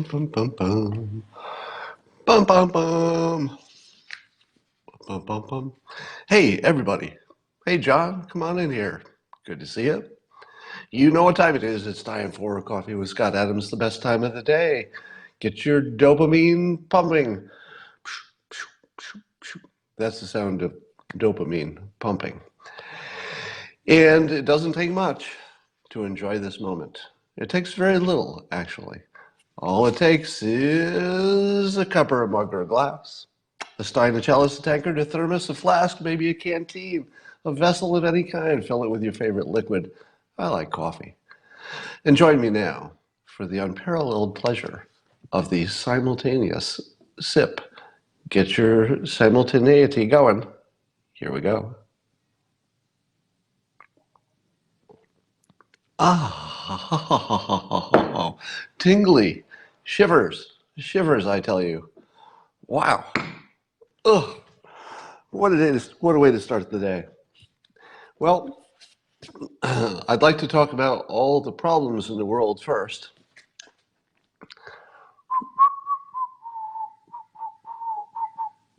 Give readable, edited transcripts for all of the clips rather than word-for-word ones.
bum, bum, bum. Bum, bum, bum. Bum, bum, bum. Hey, everybody. Hey, John, come on in here. Good to see you. You know what time it is. It's time for Coffee with Scott Adams, the best time of the day. Get your dopamine pumping. That's the sound of dopamine pumping. And it doesn't take much to enjoy this moment. It takes very little, actually. All it takes is a cup or a mug or a glass, a stein, a chalice, a tankard, a thermos, a flask, maybe a canteen, a vessel of any kind. Fill it with your favorite liquid. I like coffee. And join me now for the unparalleled pleasure of the simultaneous sip. Get your simultaneity going. Here we go. Ah, tingly, shivers, I tell you. Wow. Ugh. What a way to start the day. Well, I'd like to talk about all the problems in the world first.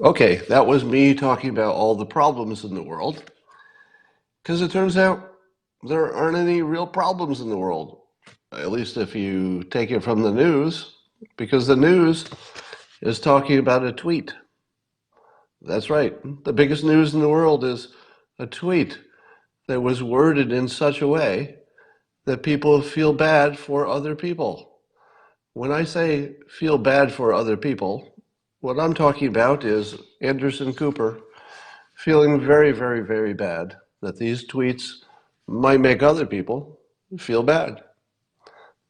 Okay, that was me talking about all the problems in the world, because it turns out there aren't any real problems in the world, at least if you take it from the news, because the news is talking about a tweet. That's right. The biggest news in the world is a tweet that was worded in such a way that people feel bad for other people. When I say feel bad for other people, what I'm talking about is Anderson Cooper feeling very, very, very bad that these tweets might make other people feel bad.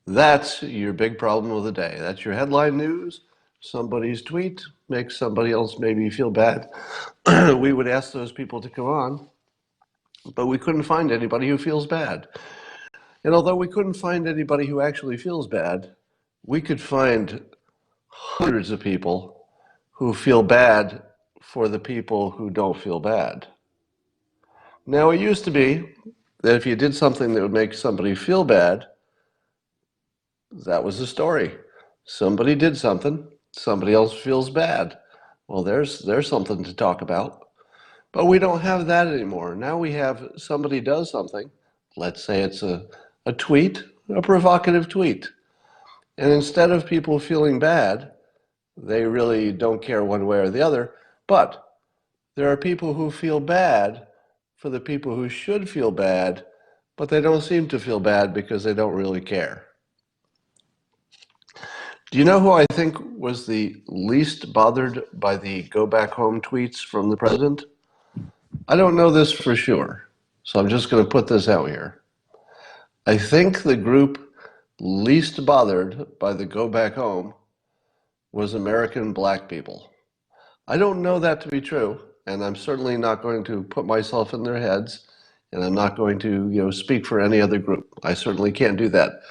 That's your big problem of the day. That's your headline news. Somebody's tweet makes somebody else maybe feel bad. We would ask those people to come on, but we couldn't find anybody who feels bad. And although we couldn't find anybody who actually feels bad, we could find hundreds of people who feel bad for the people who don't feel bad. Now, it used to be that if you did something that would make somebody feel bad, that was the story. Somebody did something, somebody else feels bad. Well, there's something to talk about. But we don't have that anymore. Now we have somebody does something. Let's say it's a tweet, a provocative tweet. And instead of people feeling bad, they really don't care one way or the other. But there are people who feel bad for the people who should feel bad, but they don't seem to feel bad because they don't really care. Do you know who I think was the least bothered by the go back home tweets from the president? I don't know this for sure, so I'm just going to put this out here. I think the group least bothered by the go back home was American black people. I don't know that to be true, and I'm certainly not going to put myself in their heads, and I'm not going to, speak for any other group. I certainly can't do that.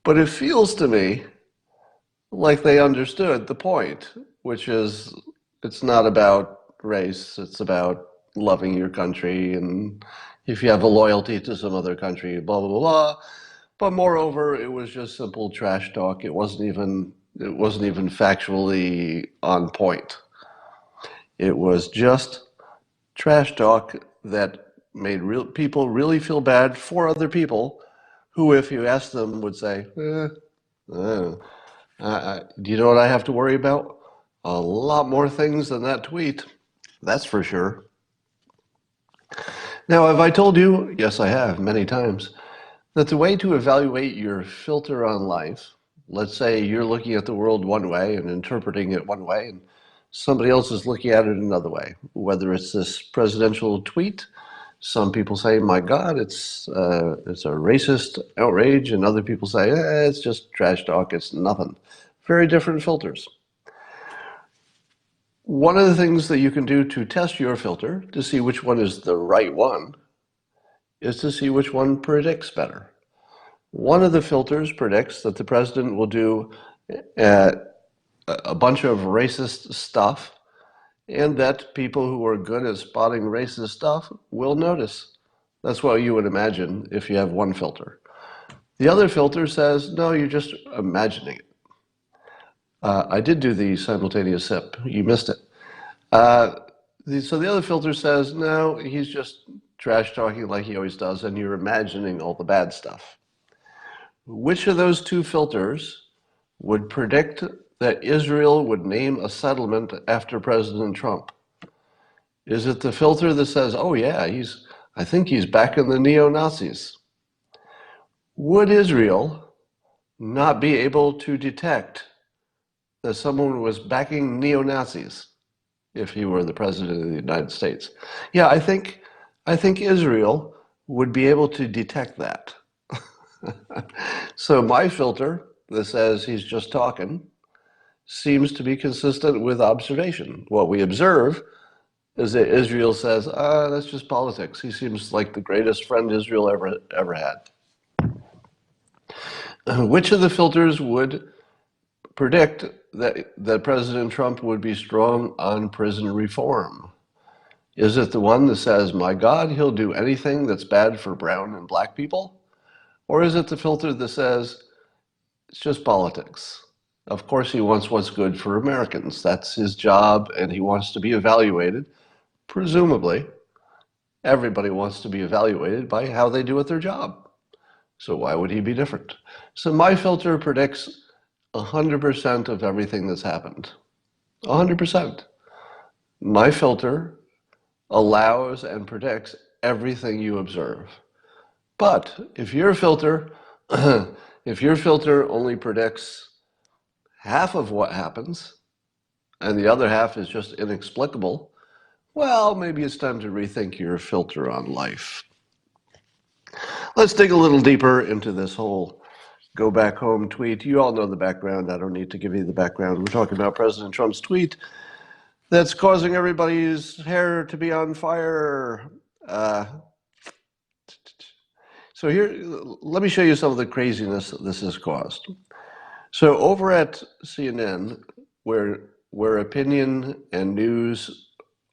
But it feels to me like they understood the point, which is it's not about race, it's about loving your country, and if you have a loyalty to some other country, blah, blah, blah, blah. But moreover, it was just simple trash talk. It wasn't even factually on point. It was just trash talk that made people really feel bad for other people who, if you asked them, would say, do you know what I have to worry about? A lot more things than that tweet. That's for sure. Now, have I told you? Yes, I have, many times, that the way to evaluate your filter on life, let's say you're looking at the world one way and interpreting it one way, and somebody else is looking at it another way, whether it's this presidential tweet. Some people say, my God, it's a racist outrage, and other people say, it's just trash talk, it's nothing. Very different filters. One of the things that you can do to test your filter, to see which one is the right one, is to see which one predicts better. One of the filters predicts that the president will do a bunch of racist stuff, and that people who are good at spotting racist stuff will notice. That's what you would imagine if you have one filter. The other filter says, no, you're just imagining it. I did do the simultaneous sip. You missed it. So the other filter says, no, he's just trash talking like he always does, and you're imagining all the bad stuff. Which of those two filters would predict that Israel would name a settlement after President Trump? Is it the filter that says, oh yeah, I think he's backing the neo-Nazis? Would Israel not be able to detect that someone was backing neo-Nazis if he were the president of the United States? Yeah, I think Israel would be able to detect that. So my filter that says he's just talking seems to be consistent with observation. What we observe is that Israel says, that's just politics. He seems like the greatest friend Israel ever had. Which of the filters would predict that President Trump would be strong on prison reform? Is it the one that says, my God, he'll do anything that's bad for brown and black people? Or is it the filter that says, it's just politics? Of course, he wants what's good for Americans. That's his job, and he wants to be evaluated. Presumably, everybody wants to be evaluated by how they do at their job. So why would he be different? So my filter predicts 100% of everything that's happened. 100%. My filter allows and predicts everything you observe. But if your filter only predicts half of what happens, and the other half is just inexplicable, well, maybe it's time to rethink your filter on life. Let's dig a little deeper into this whole go back home tweet. You all know the background. I don't need to give you the background. We're talking about President Trump's tweet that's causing everybody's hair to be on fire. So here, let me show you some of the craziness that this has caused. So over at CNN, where opinion and news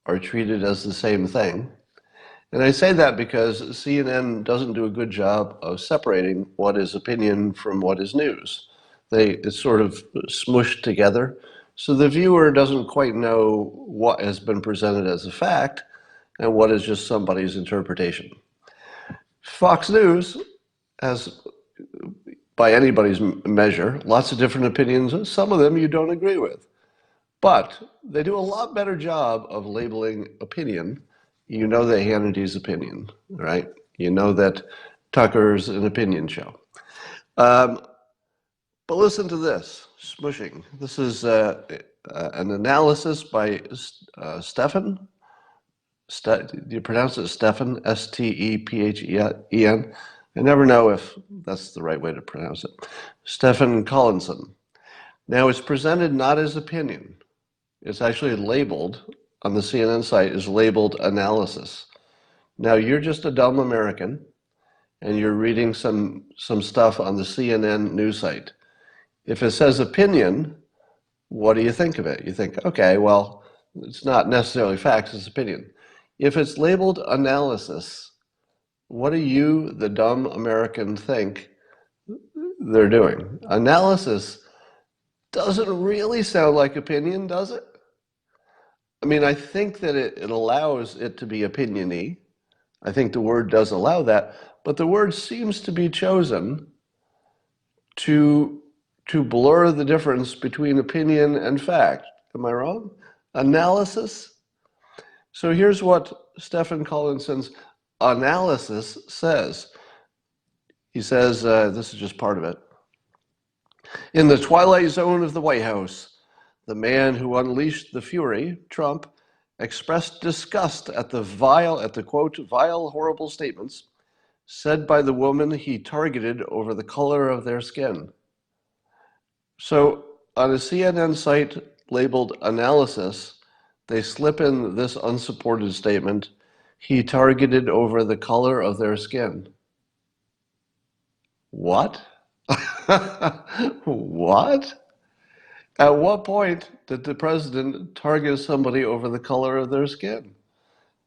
are treated as the same thing, and I say that because CNN doesn't do a good job of separating what is opinion from what is news. It's sort of smushed together, so the viewer doesn't quite know what has been presented as a fact and what is just somebody's interpretation. Fox News has, by anybody's measure, lots of different opinions. Some of them you don't agree with. But they do a lot better job of labeling opinion. You know that Hannity's opinion, right? You know that Tucker's an opinion show. But listen to this, smushing. This is an analysis by Stephan. Do you pronounce it Stephan? Stephen? I never know if that's the right way to pronounce it. Stephan Collinson. Now, it's presented not as opinion. It's actually labeled on the CNN site is labeled analysis. Now, you're just a dumb American, and you're reading some stuff on the CNN news site. If it says opinion, what do you think of it? You think, okay, well, it's not necessarily facts, it's opinion. If it's labeled analysis, what do you, the dumb American, think they're doing? Analysis doesn't really sound like opinion, does it? I mean, I think that it allows it to be opinion-y. I think the word does allow that, but the word seems to be chosen to blur the difference between opinion and fact. Am I wrong? Analysis? So here's what Stephan Collinson's analysis says. He says, this is just part of it. In the twilight zone of the White House, the man who unleashed the fury, Trump, expressed disgust at the quote, vile, horrible statements said by the woman he targeted over the color of their skin. So on a CNN site labeled analysis, they slip in this unsupported statement, he targeted over the color of their skin. What? What? At what point did the president target somebody over the color of their skin?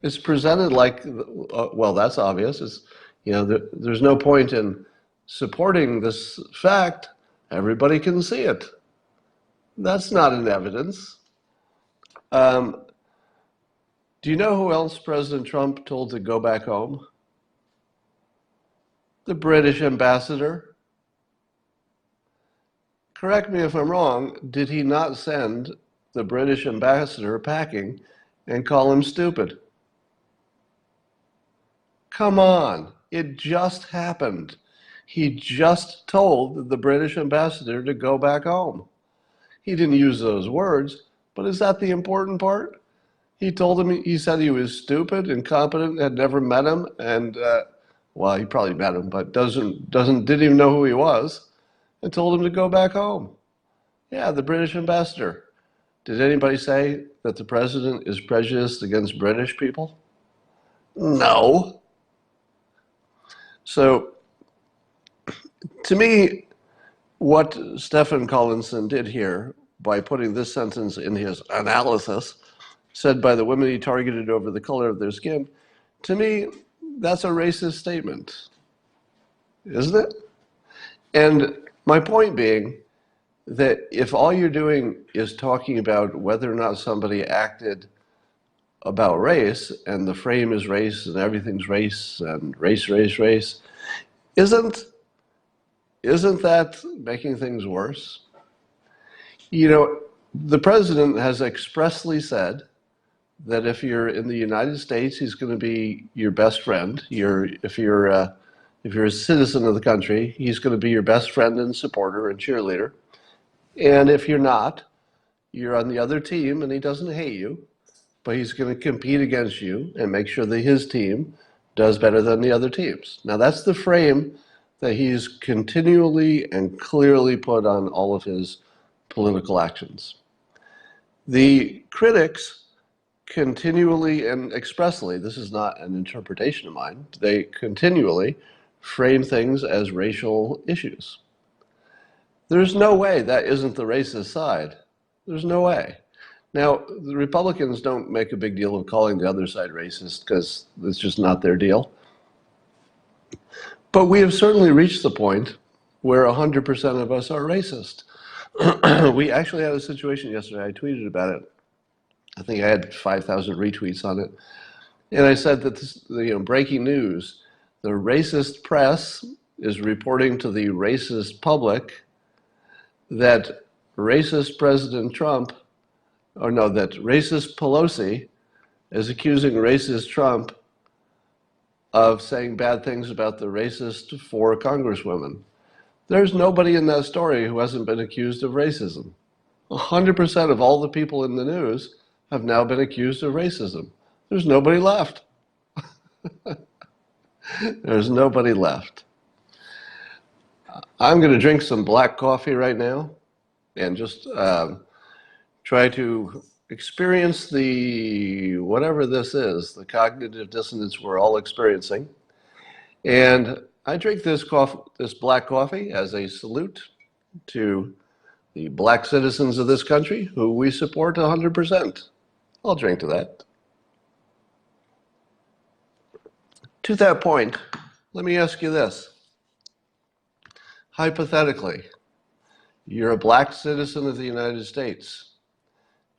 It's presented like, well, that's obvious. There's no point in supporting this fact. Everybody can see it. That's not in evidence. Do you know who else President Trump told to go back home? The British ambassador. Correct me if I'm wrong, did he not send the British ambassador packing and call him stupid? Come on, it just happened. He just told the British ambassador to go back home. He didn't use those words, but is that the important part? He told him, he said he was stupid, incompetent, had never met him, and well, he probably met him, but didn't even know who he was, and told him to go back home. Yeah, the British ambassador. Did anybody say that the president is prejudiced against British people? No. So, to me, what Stephen Collinson did here by putting this sentence in his analysis, said by the women he targeted over the color of their skin, to me, that's a racist statement, isn't it? And my point being that if all you're doing is talking about whether or not somebody acted about race, and the frame is race, and everything's race, and race, race, race, isn't that making things worse? You know, the president has expressly said that if you're in the United States, he's going to be your best friend. If you're a citizen of the country, he's going to be your best friend and supporter and cheerleader. And if you're not, you're on the other team, and he doesn't hate you, but he's going to compete against you and make sure that his team does better than the other teams. Now, that's the frame that he's continually and clearly put on all of his political actions. The critics continually and expressly, this is not an interpretation of mine, they continually frame things as racial issues. There's no way that isn't the racist side. There's no way. Now, the Republicans don't make a big deal of calling the other side racist because it's just not their deal. But we have certainly reached the point where 100% of us are racist. We actually had a situation yesterday, I tweeted about it. I think I had 5,000 retweets on it. And I said that this, breaking news, the racist press is reporting to the racist public that racist President Trump, that racist Pelosi is accusing racist Trump of saying bad things about the racist 4 congresswomen. There's nobody in that story who hasn't been accused of racism. 100% of all the people in the news have now been accused of racism. There's nobody left. There's nobody left. I'm going to drink some black coffee right now and just try to experience the, whatever this is, the cognitive dissonance we're all experiencing. And I drink this black coffee as a salute to the black citizens of this country who we support 100%. I'll drink to that. To that point, let me ask you this. Hypothetically, you're a black citizen of the United States.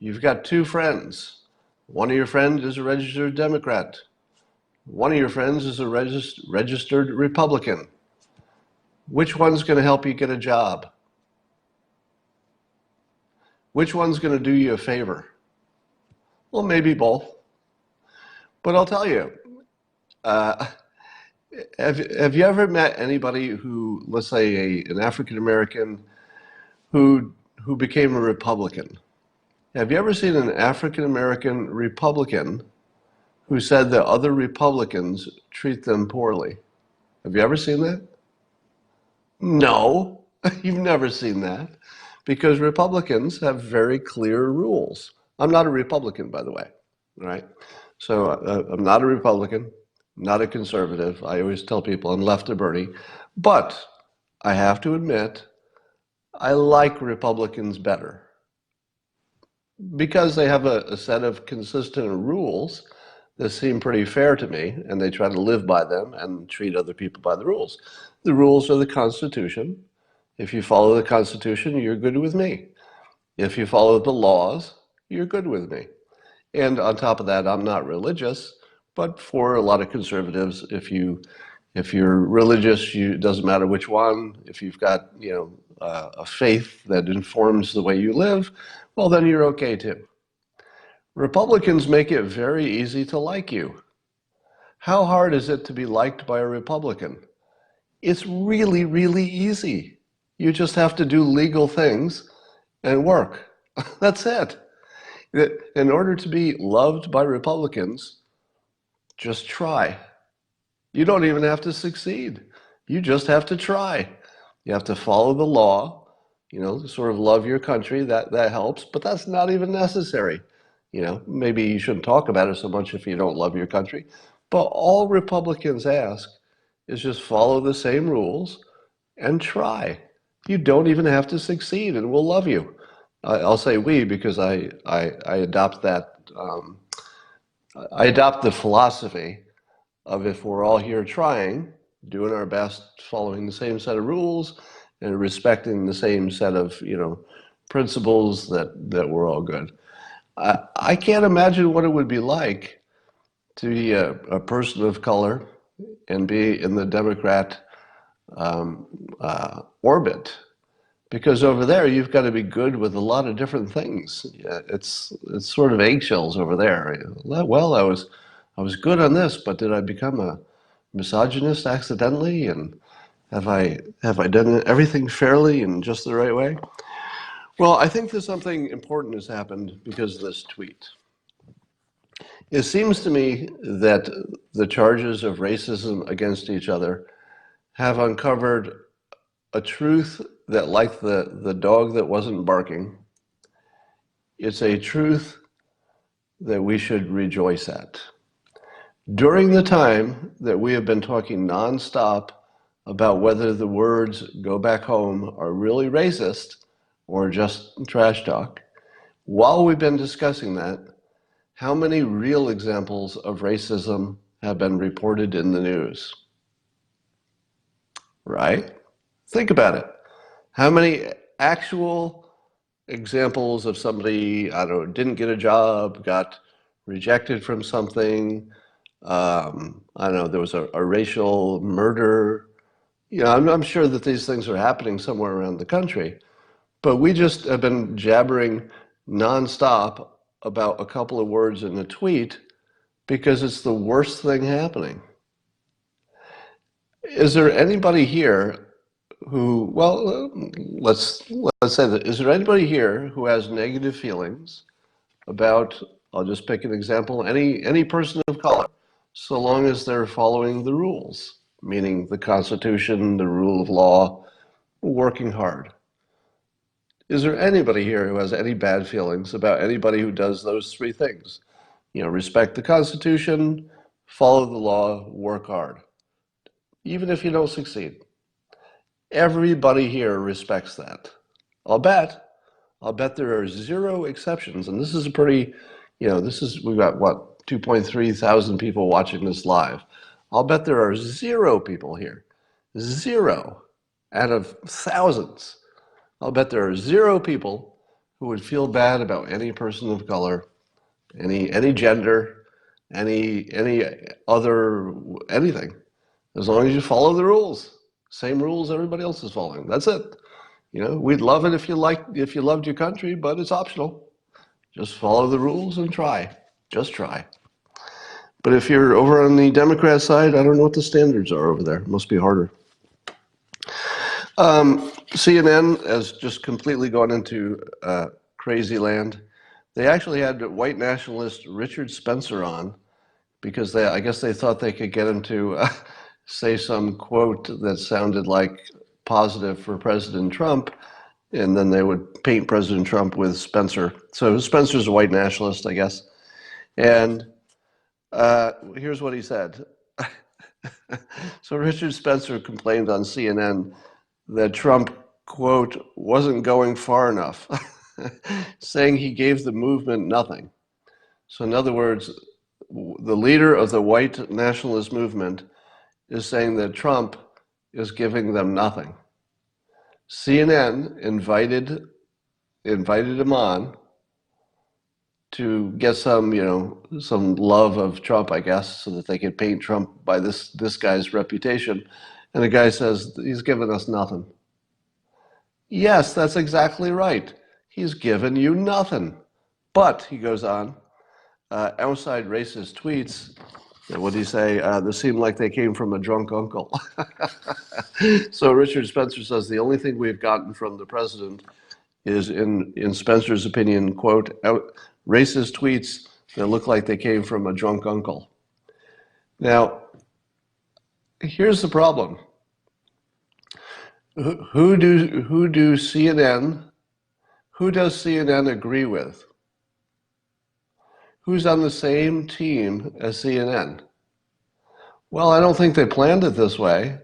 You've got 2 friends. One of your friends is a registered Democrat. One of your friends is a registered Republican. Which one's going to help you get a job? Which one's going to do you a favor? Well, maybe both. But I'll tell you, have you ever met anybody who, let's say an African American who became a Republican? Have you ever seen an African American Republican who said that other Republicans treat them poorly? Have you ever seen that? No, you've never seen that, because Republicans have very clear rules. I'm not a Republican, by the way, right? So I'm not a Republican, not a conservative. I always tell people I'm left of Bernie, but I have to admit, I like Republicans better because they have a set of consistent rules that seem pretty fair to me, and they try to live by them and treat other people by the rules. The rules are the Constitution. If you follow the Constitution, you're good with me. If you follow the laws, you're good with me. And on top of that, I'm not religious, but for a lot of conservatives, if you're religious, it doesn't matter which one. If you've got a faith that informs the way you live, well, then you're okay too. Republicans make it very easy to like you. How hard is it to be liked by a Republican? It's really, really easy. You just have to do legal things and work. That's it. In order to be loved by Republicans, just try. You don't even have to succeed. You just have to try. You have to follow the law, sort of love your country. That helps, but that's not even necessary. Maybe you shouldn't talk about it so much if you don't love your country. But all Republicans ask is just follow the same rules and try. You don't even have to succeed, and we'll love you. I'll say we because I adopt that. I adopt the philosophy of if we're all here trying, doing our best, following the same set of rules, and respecting the same set of principles, that we're all good. I can't imagine what it would be like to be a person of color and be in the Democrat orbit. Because over there, you've got to be good with a lot of different things. Yeah, it's sort of eggshells over there. Well, I was good on this, but did I become a misogynist accidentally? And have I done everything fairly and just the right way? Well, I think that something important has happened because of this tweet. It seems to me that the charges of racism against each other have uncovered a truth that, like the dog that wasn't barking, it's a truth that we should rejoice at. During the time that we have been talking nonstop about whether the words "go back home" are really racist or just trash talk, while we've been discussing that, how many real examples of racism have been reported in the news? Right? Think about it. How many actual examples of somebody, I don't know, didn't get a job, got rejected from something, I don't know, there was a racial murder. I'm sure that these things are happening somewhere around the country, but we just have been jabbering nonstop about a couple of words in a tweet because it's the worst thing happening. Is there anybody here who, well, let's say that, is there anybody here who has negative feelings about, I'll just pick an example, any person of color, so long as they're following the rules, meaning the Constitution, the rule of law, working hard? Is there anybody here who has any bad feelings about anybody who does those three things? Respect the Constitution, follow the law, work hard, even if you don't succeed. Everybody here respects that. I'll bet. I'll bet there are zero exceptions. And this is a pretty, we've got what, 2.3 thousand people watching this live. I'll bet there are zero people here. Zero out of thousands. I'll bet there are zero people who would feel bad about any person of color, any gender, any other anything, as long as you follow the rules. Same rules everybody else is following. That's it. We'd love it if you loved your country, but it's optional. Just follow the rules and try. Just try. But if you're over on the Democrat side, I don't know what the standards are over there. It must be harder. CNN has just completely gone into crazy land. They actually had white nationalist Richard Spencer on because I guess they thought they could get him to say some quote that sounded like positive for President Trump, and then they would paint President Trump with Spencer. So Spencer's a white nationalist, I guess. And here's what he said. So Richard Spencer complained on CNN that Trump, quote, wasn't going far enough, saying he gave the movement nothing. So in other words, the leader of the white nationalist movement is saying that Trump is giving them nothing. CNN invited invited him on to get some, some love of Trump, I guess, so that they could paint Trump by this guy's reputation. And the guy says, he's given us nothing. Yes, that's exactly right. He's given you nothing. But, he goes on, outside racist tweets, what do you say? They seem like they came from a drunk uncle. So Richard Spencer says the only thing we've gotten from the president is, in Spencer's opinion, quote, racist tweets that look like they came from a drunk uncle. Now, here's the problem. Who does CNN agree with? Who's on the same team as CNN? Well, I don't think they planned it this way,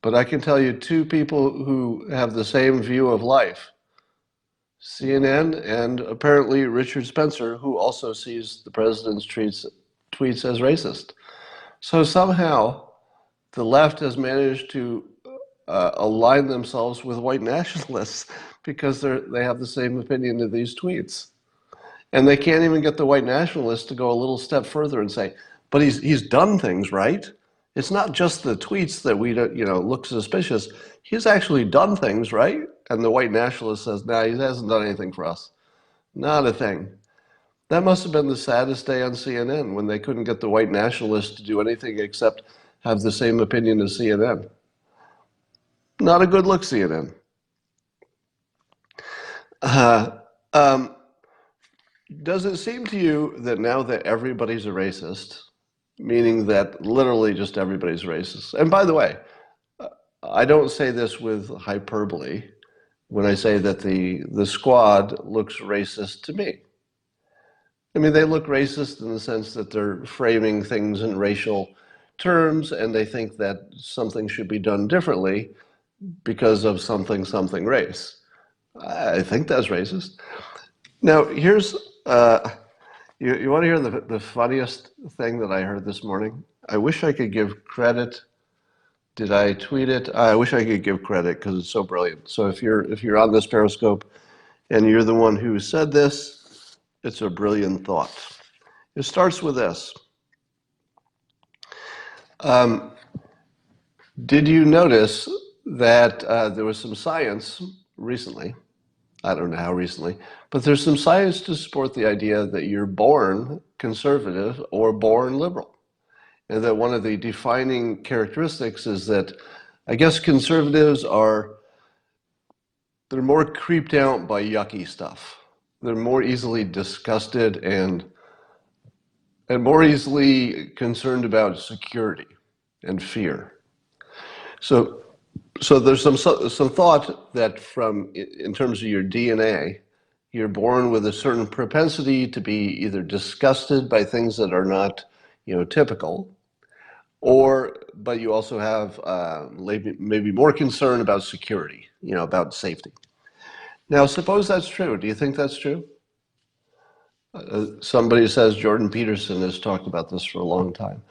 but I can tell you two people who have the same view of life. CNN and apparently Richard Spencer, who also sees the president's tweets as racist. So somehow the left has managed to align themselves with white nationalists because they have the same opinion of these tweets. And they can't even get the white nationalists to go a little step further and say, but he's done things, right? It's not just the tweets that we look suspicious. He's actually done things, right? And the white nationalist says, nah, he hasn't done anything for us. Not a thing. That must have been the saddest day on CNN when they couldn't get the white nationalists to do anything except have the same opinion as CNN. Not a good look, CNN. Does it seem to you that now that everybody's a racist, meaning that literally just everybody's racist, and by the way, I don't say this with hyperbole when I say that the squad looks racist to me. I mean, they look racist in the sense that they're framing things in racial terms and they think that something should be done differently because of something race. I think that's racist. Now, here's, you want to hear the funniest thing that I heard this morning? I wish I could give credit. Did I tweet it? I wish I could give credit because it's so brilliant. So if you're on this Periscope and you're the one who said this, it's a brilliant thought. It starts with this. Did you notice that there was some science recently? I don't know how recently, but there's some science to support the idea that you're born conservative or born liberal. And that one of the defining characteristics is that I guess conservatives they're more creeped out by yucky stuff. They're more easily disgusted and more easily concerned about security and fear. So there's some thought that in terms of your DNA, you're born with a certain propensity to be either disgusted by things that are not, typical, but you also have maybe more concern about security, about safety. Now, suppose that's true. Do you think that's true? Somebody says Jordan Peterson has talked about this for a long time.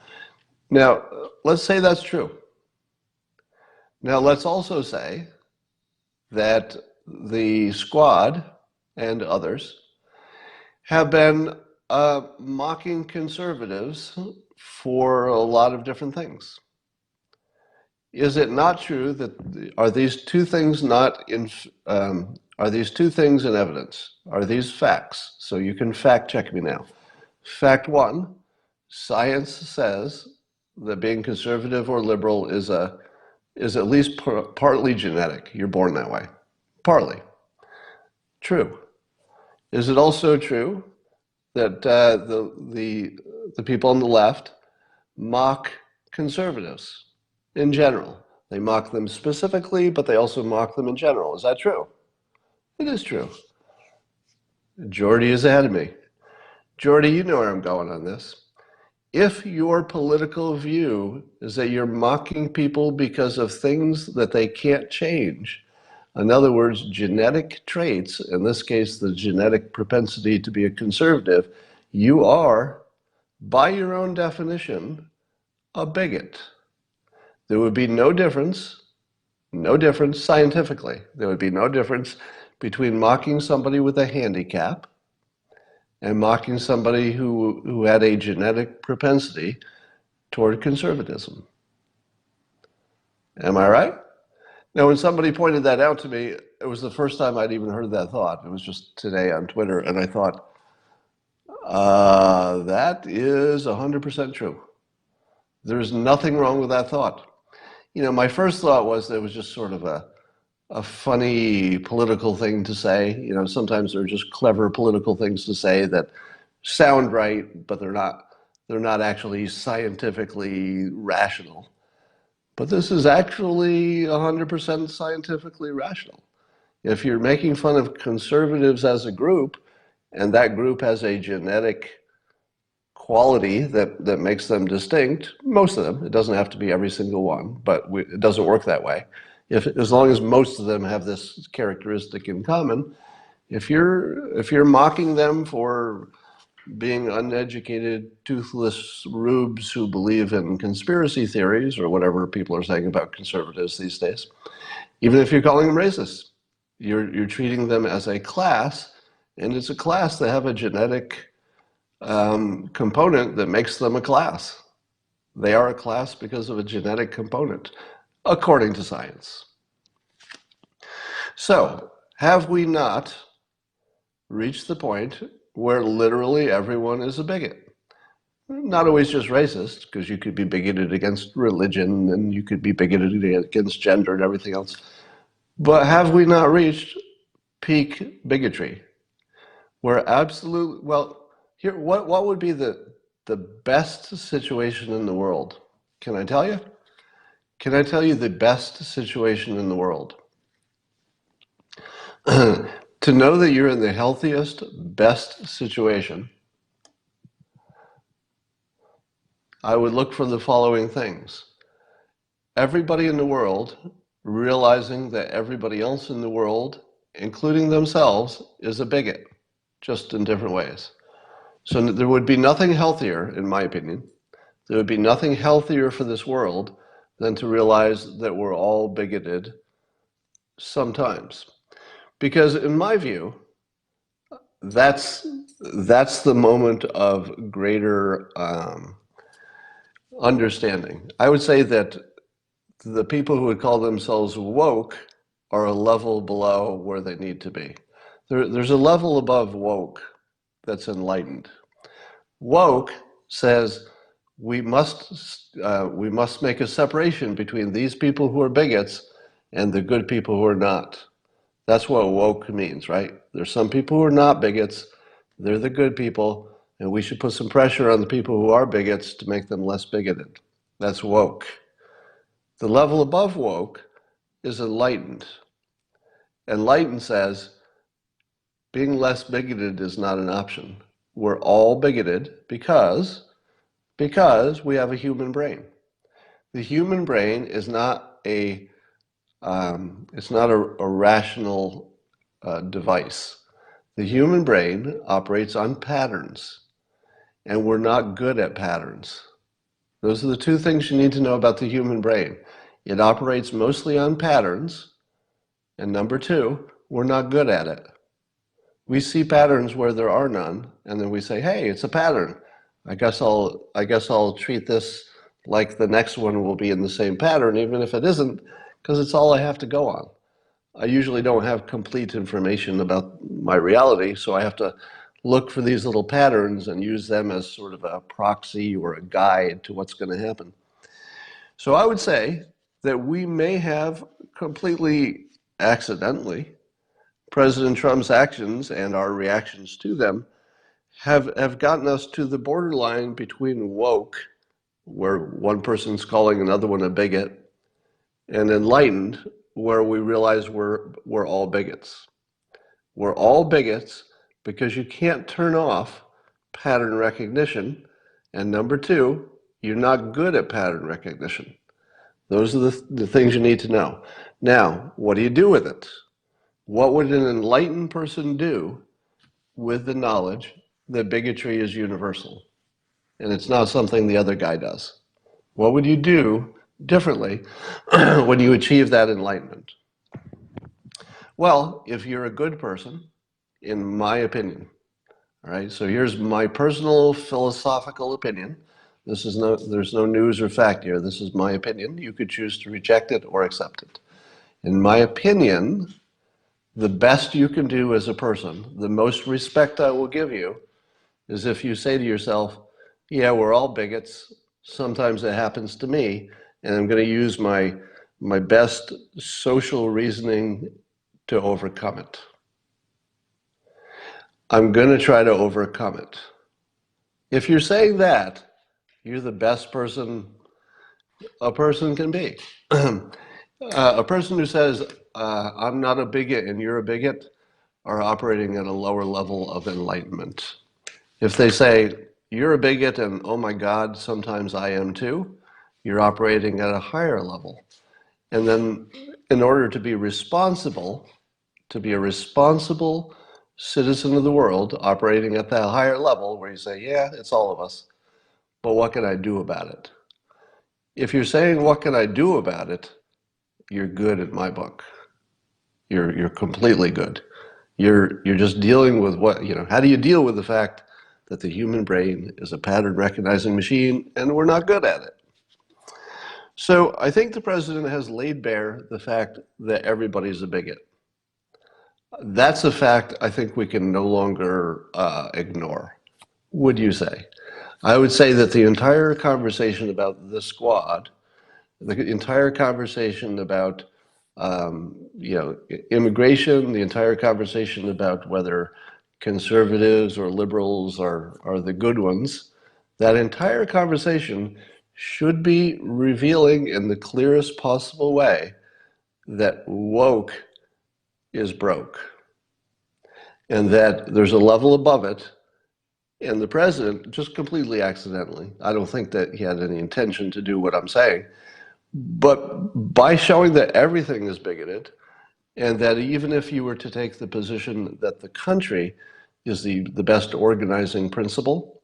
Now, let's say that's true. Now, let's also say that the squad and others have been mocking conservatives for a lot of different things. Is it not true that are these two things in evidence? Are these facts? So you can fact check me now. Fact one, science says that being conservative or liberal is at least partly genetic. You're born that way. Partly. True. Is it also true that the people on the left mock conservatives in general? They mock them specifically, but they also mock them in general. Is that true? It is true. Jordy is ahead of me. Jordy, you know where I'm going on this. If your political view is that you're mocking people because of things that they can't change, in other words, genetic traits, in this case, the genetic propensity to be a conservative, you are, by your own definition, a bigot. There would be no difference scientifically. There would be no difference between mocking somebody with a handicap and mocking somebody who had a genetic propensity toward conservatism. Am I right? Now, when somebody pointed that out to me, it was the first time I'd even heard that thought. It was just today on Twitter, and I thought, that is 100% true. There's nothing wrong with that thought. You know, my first thought was that it was just sort of a funny political thing to say. You know, sometimes they're just clever political things to say that sound right, but they're not actually scientifically rational. But this is actually 100% scientifically rational. If you're making fun of conservatives as a group, and that group has a genetic quality that makes them distinct, most of them, it doesn't have to be every single one, but it doesn't work that way. As long as most of them have this characteristic in common, if you're mocking them for being uneducated, toothless rubes who believe in conspiracy theories or whatever people are saying about conservatives these days, even if you're calling them racist, you're treating them as a class, and it's a class that have a genetic component that makes them a class. They are a class because of a genetic component, according to science. So, have we not reached the point where literally everyone is a bigot? Not always just racist, because you could be bigoted against religion and you could be bigoted against gender and everything else. But have we not reached peak bigotry? Where absolute, well, here, what would be the best situation in the world? Can I tell you? Can I tell you the best situation in the world? To know that you're in the healthiest, best situation, I would look for the following things. Everybody in the world realizing that everybody else in the world, including themselves, is a bigot, just in different ways. So there would be nothing healthier, in my opinion, there would be nothing healthier for this world than to realize that we're all bigoted sometimes. Because in my view, that's the moment of greater understanding. I would say that the people who would call themselves woke are a level below where they need to be. There's a level above woke that's enlightened. Woke says we must make a separation between these people who are bigots and the good people who are not. That's what woke means, right? There's some people who are not bigots, they're the good people, and we should put some pressure on the people who are bigots to make them less bigoted. That's woke. The level above woke is enlightened. Enlightened says being less bigoted is not an option. We're all bigoted because we have a human brain. The human brain is not it's not a rational device. The human brain operates on patterns, and we're not good at patterns. Those are the two things you need to know about the human brain. It operates mostly on patterns, and number two, we're not good at it. We see patterns where there are none, and then we say, hey, it's a pattern. I guess I'll treat this like the next one will be in the same pattern, even if it isn't, because it's all I have to go on. I usually don't have complete information about my reality, so I have to look for these little patterns and use them as sort of a proxy or a guide to what's going to happen. So I would say that we may have completely accidentally President Trump's actions and our reactions to them have gotten us to the borderline between woke, where one person's calling another one a bigot, and enlightened, where we realize we're all bigots. We're all bigots because you can't turn off pattern recognition, and number two, you're not good at pattern recognition. Those are the things you need to know. Now, what do you do with it? What would an enlightened person do with the knowledge that bigotry is universal and it's not something the other guy does? What would you do differently when you achieve that enlightenment? Well, if you're a good person, in my opinion, all right, so here's my personal philosophical opinion. There's no news or fact here. This is my opinion. You could choose to reject it or accept it. In my opinion, the best you can do as a person, the most respect I will give you, is if you say to yourself, yeah, we're all bigots. Sometimes it happens to me, and I'm going to use my best social reasoning to overcome it. I'm going to try to overcome it. If you're saying that, you're the best person a person can be. A person who says, I'm not a bigot and you're a bigot, are operating at a lower level of enlightenment. If they say, you're a bigot and oh my God, sometimes I am too, you're operating at a higher level. And then in order to be responsible, to be a responsible citizen of the world, operating at that higher level where you say, yeah, it's all of us, but what can I do about it? If you're saying, what can I do about it? You're good in my book. You're completely good. You're just dealing with how do you deal with the fact that the human brain is a pattern recognizing machine and we're not good at it? So I think the president has laid bare the fact that everybody's a bigot. That's a fact I think we can no longer ignore. Would you say? I would say that the entire conversation about the squad, the entire conversation about immigration, the entire conversation about whether conservatives or liberals are the good ones, that entire conversation should be revealing in the clearest possible way that woke is broke and that there's a level above it. And the president, just completely accidentally, I don't think that he had any intention to do what I'm saying, but by showing that everything is bigoted, and that even if you were to take the position that the country is the best organizing principle,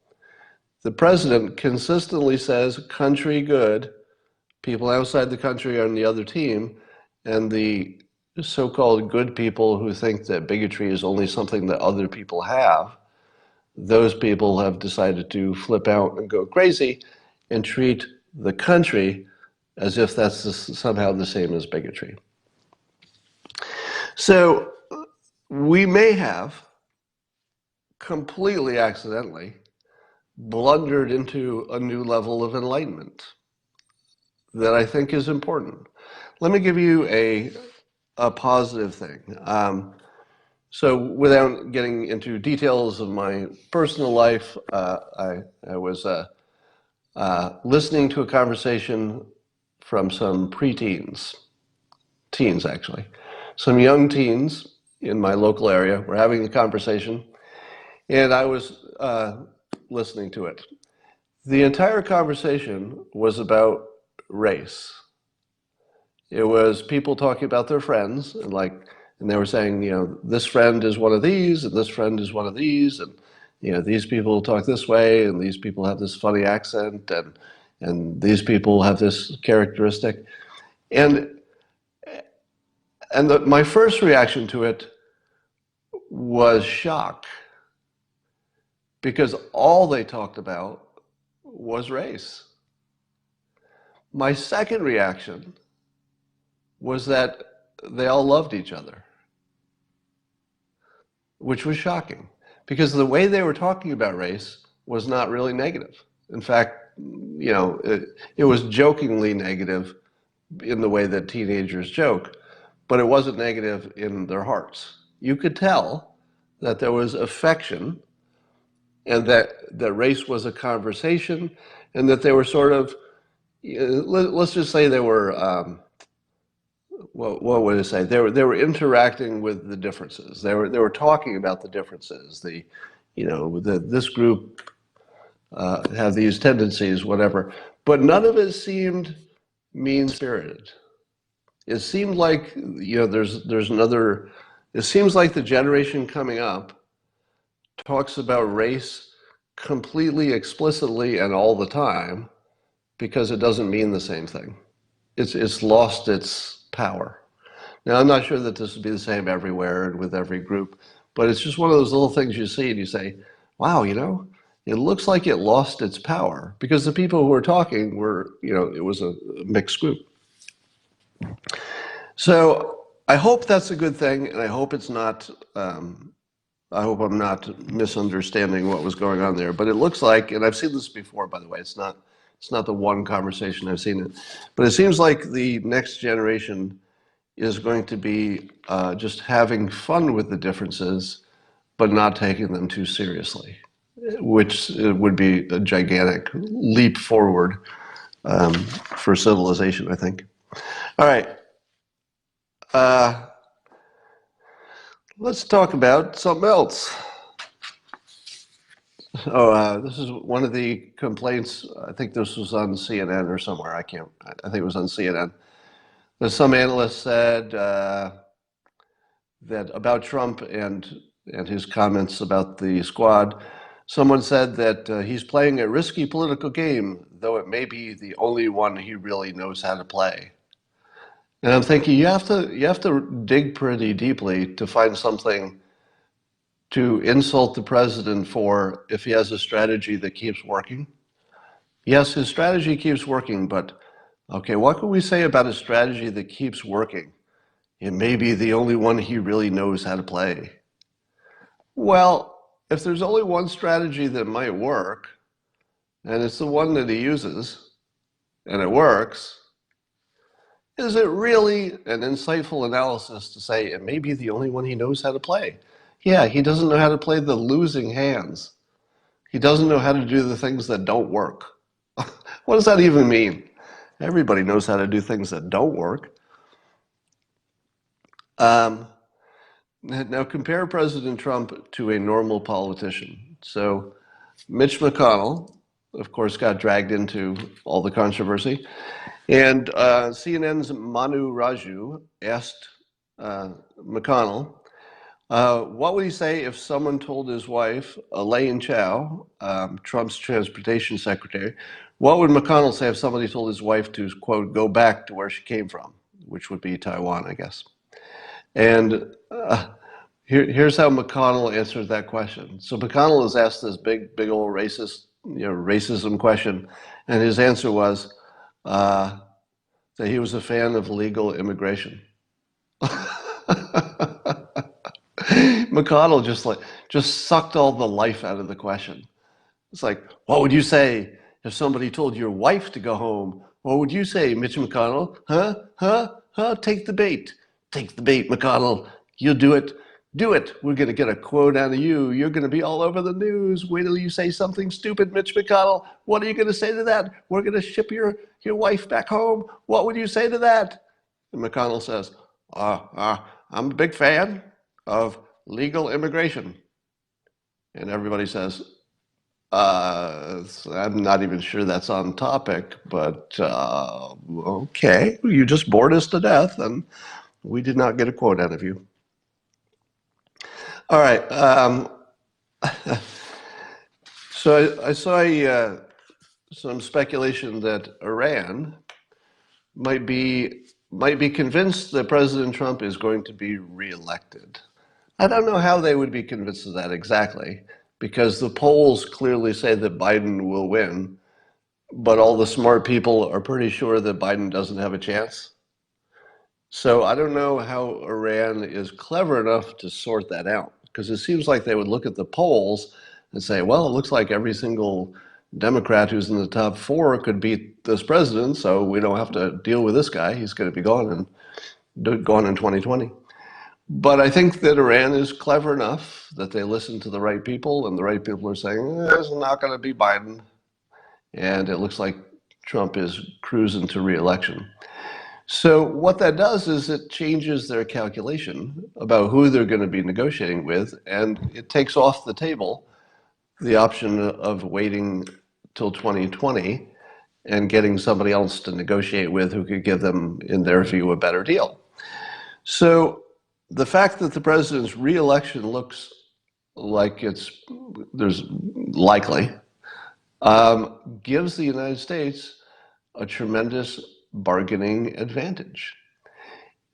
the president consistently says country good, people outside the country are on the other team, and the so-called good people who think that bigotry is only something that other people have, those people have decided to flip out and go crazy and treat the country as if that's somehow the same as bigotry. So we may have completely accidentally blundered into a new level of enlightenment that I think is important. Let me give you a positive thing. So without getting into details of my personal life, I was listening to a conversation from some preteens, teens actually, some young teens in my local area were having a conversation, and I was listening to it. The entire conversation was about race. It was people talking about their friends, and they were saying, this friend is one of these, and this friend is one of these, and these people talk this way, and these people have this funny accent, and these people have this characteristic, and my first reaction to it was shock, because all they talked about was race. My second reaction was that they all loved each other, which was shocking, because the way they were talking about race was not really negative. In fact, it was jokingly negative in the way that teenagers joke, but it wasn't negative in their hearts. You could tell that there was affection, and that race was a conversation, and that they were sort of, let's just say they were, what would I say? They were interacting with the differences. They were talking about the differences. This group have these tendencies, whatever. But none of it seemed mean-spirited. It seemed like there's another. It seems like the generation coming up talks about race completely explicitly and all the time because it doesn't mean the same thing. It's lost its power. Now, I'm not sure that this would be the same everywhere and with every group, but it's just one of those little things you see and you say, wow, it looks like it lost its power because the people who were talking were, it was a mixed group. So I hope that's a good thing, and I hope it's not, I hope I'm not misunderstanding what was going on there. But it looks like, and I've seen this before, by the way, it's not the one conversation I've seen it, but it seems like the next generation is going to be just having fun with the differences, but not taking them too seriously, which would be a gigantic leap forward for civilization, I think. All right. Let's talk about something else. This is one of the complaints. I think this was on CNN or somewhere. I think it was on CNN. There's some analyst said that about Trump and his comments about the squad. Someone said that he's playing a risky political game, though it may be the only one he really knows how to play. And I'm thinking you have to dig pretty deeply to find something to insult the president for if he has a strategy that keeps working. Yes, his strategy keeps working, but okay, what can we say about a strategy that keeps working? It may be the only one he really knows how to play. Well, if there's only one strategy that might work, and it's the one that he uses, and it works, is it really an insightful analysis to say it may be the only one he knows how to play? Yeah, he doesn't know how to play the losing hands. He doesn't know how to do the things that don't work. What does that even mean? Everybody knows how to do things that don't work. Now compare President Trump to a normal politician. So Mitch McConnell, of course, got dragged into all the controversy. And CNN's Manu Raju asked McConnell, what would he say if someone told his wife, Elaine Chao, Trump's transportation secretary, what would McConnell say if somebody told his wife to, quote, go back to where she came from, which would be Taiwan, I guess. And here's how McConnell answered that question. So McConnell is asked this big old racism question, and his answer was that he was a fan of legal immigration. McConnell just sucked all the life out of the question. It's like, what would you say if somebody told your wife to go home? What would you say, Mitch McConnell? Huh? Take the bait. Take the bait, McConnell. You'll do it. Do it. We're going to get a quote out of you. You're going to be all over the news. Wait till you say something stupid, Mitch McConnell. What are you going to say to that? We're going to ship your wife back home. What would you say to that? And McConnell says, I'm a big fan of legal immigration. And everybody says, I'm not even sure that's on topic, but okay, you just bored us to death, and we did not get a quote out of you. All right. So I saw some speculation that Iran might be convinced that President Trump is going to be reelected. I don't know how they would be convinced of that exactly, because the polls clearly say that Biden will win, but all the smart people are pretty sure that Biden doesn't have a chance. So I don't know how Iran is clever enough to sort that out, because it seems like they would look at the polls and say, well, it looks like every single Democrat who's in the top four could beat this president, so we don't have to deal with this guy. He's going to be gone in 2020. But I think that Iran is clever enough that they listen to the right people, and the right people are saying, it's not going to be Biden. And it looks like Trump is cruising to re-election. So what that does is it changes their calculation about who they're going to be negotiating with, and it takes off the table the option of waiting till 2020 and getting somebody else to negotiate with who could give them, in their view, a better deal. So the fact that the president's re-election looks like there's likely gives the United States a tremendous bargaining advantage.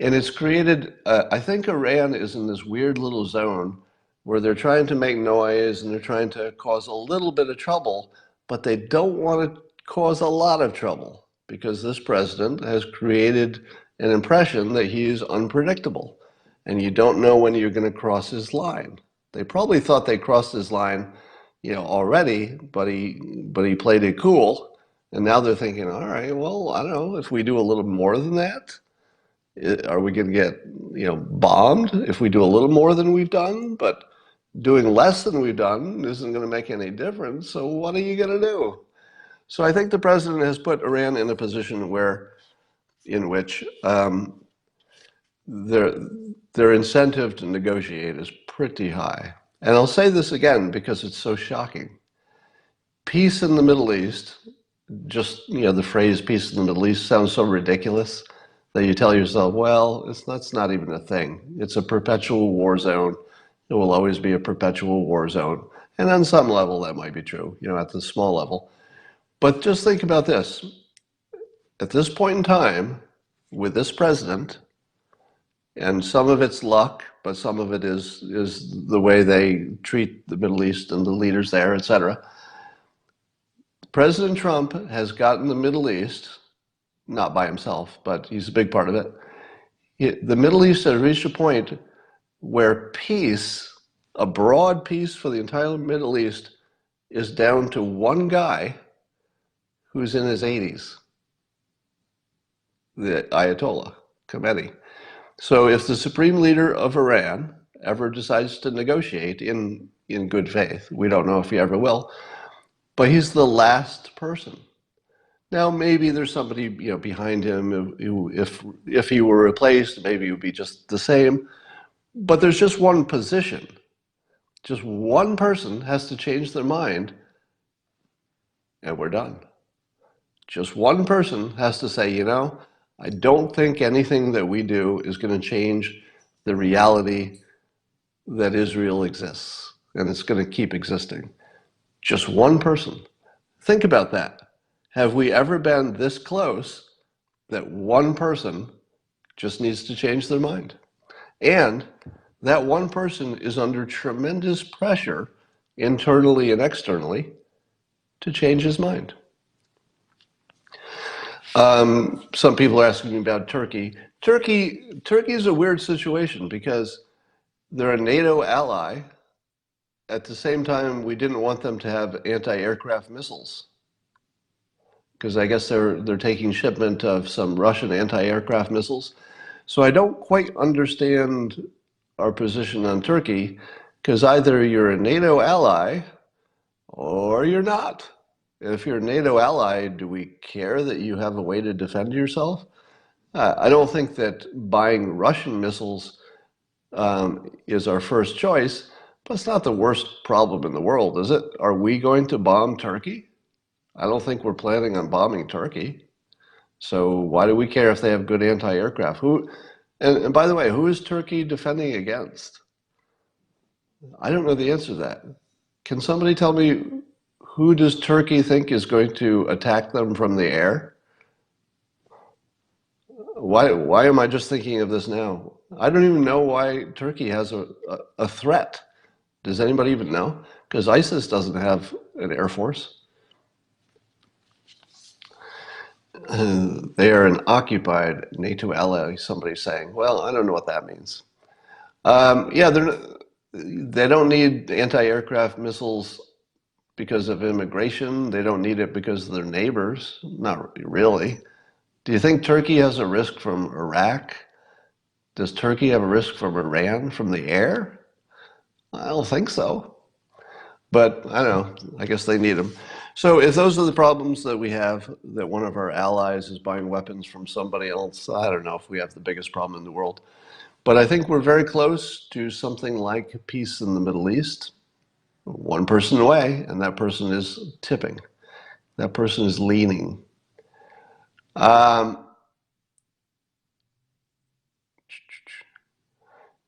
And it's created, I think Iran is in this weird little zone where they're trying to make noise and they're trying to cause a little bit of trouble, but they don't want to cause a lot of trouble because this president has created an impression that he is unpredictable and you don't know when you're going to cross his line. They probably thought they crossed his line, already, but he played it cool, and now they're thinking, all right, well, I don't know if we do a little more than that. Are we going to get, bombed if we do a little more than we've done? But doing less than we've done isn't going to make any difference. So what are you going to do? So I think the president has put Iran in a position in which their incentive to negotiate is pretty high. And I'll say this again because it's so shocking. Peace in the Middle East, just, the phrase peace in the Middle East sounds so ridiculous that you tell yourself, well, that's not even a thing. It's a perpetual war zone. It will always be a perpetual war zone. And on some level, that might be true, at the small level. But just think about this. At this point in time, with this president, and some of it's luck, but some of it is the way they treat the Middle East and the leaders there, etc. President Trump has gotten the Middle East, not by himself, but he's a big part of it. The Middle East has reached a point where peace, a broad peace for the entire Middle East, is down to one guy who's in his 80s, the Ayatollah Khomeini. So if the supreme leader of Iran ever decides to negotiate in good faith, we don't know if he ever will, but he's the last person. Now, maybe there's somebody behind him who, if he were replaced, maybe it would be just the same. But there's just one position. Just one person has to change their mind, and we're done. Just one person has to say, I don't think anything that we do is going to change the reality that Israel exists, and it's going to keep existing. Just one person. Think about that. Have we ever been this close that one person just needs to change their mind? And that one person is under tremendous pressure, internally and externally, to change his mind. Some people are asking me about Turkey. Turkey is a weird situation because they're a NATO ally. At the same time, we didn't want them to have anti-aircraft missiles, because I guess they're taking shipment of some Russian anti-aircraft missiles. So I don't quite understand our position on Turkey, because either you're a NATO ally or you're not. If you're a NATO ally, do we care that you have a way to defend yourself? I don't think that buying Russian missiles is our first choice, but it's not the worst problem in the world, is it? Are we going to bomb Turkey? I don't think we're planning on bombing Turkey. So why do we care if they have good anti-aircraft? And by the way, who is Turkey defending against? I don't know the answer to that. Can somebody tell me, who does Turkey think is going to attack them from the air? Why am I just thinking of this now? I don't even know why Turkey has a threat. Does anybody even know? Because ISIS doesn't have an air force. They are an occupied NATO ally, somebody's saying. Well, I don't know what that means. Yeah, they don't need anti-aircraft missiles because of immigration. They don't need it because of their neighbors. Not really. Do you think Turkey has a risk from Iraq? Does Turkey have a risk from Iran, from the air? I don't think so. But I don't know, I guess they need them. So if those are the problems that we have, that one of our allies is buying weapons from somebody else, I don't know if we have the biggest problem in the world. But I think we're very close to something like peace in the Middle East. One person away, and that person is tipping. That person is leaning.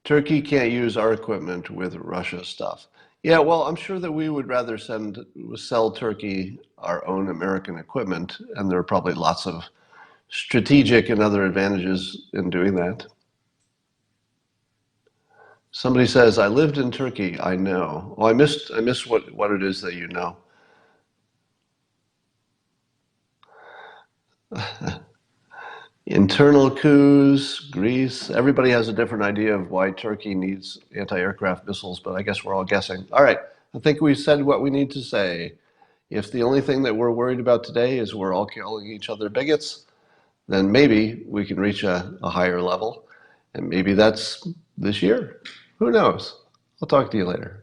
Turkey can't use our equipment with Russia stuff. Yeah, well, I'm sure that we would rather sell Turkey our own American equipment, and there are probably lots of strategic and other advantages in doing that. Somebody says, I lived in Turkey. I know. Well, I missed what it is that you know. Internal coups, Greece. Everybody has a different idea of why Turkey needs anti-aircraft missiles, but I guess we're all guessing. All right, I think we said what we need to say. If the only thing that we're worried about today is we're all calling each other bigots, then maybe we can reach a higher level. And maybe that's this year. Who knows? I'll talk to you later.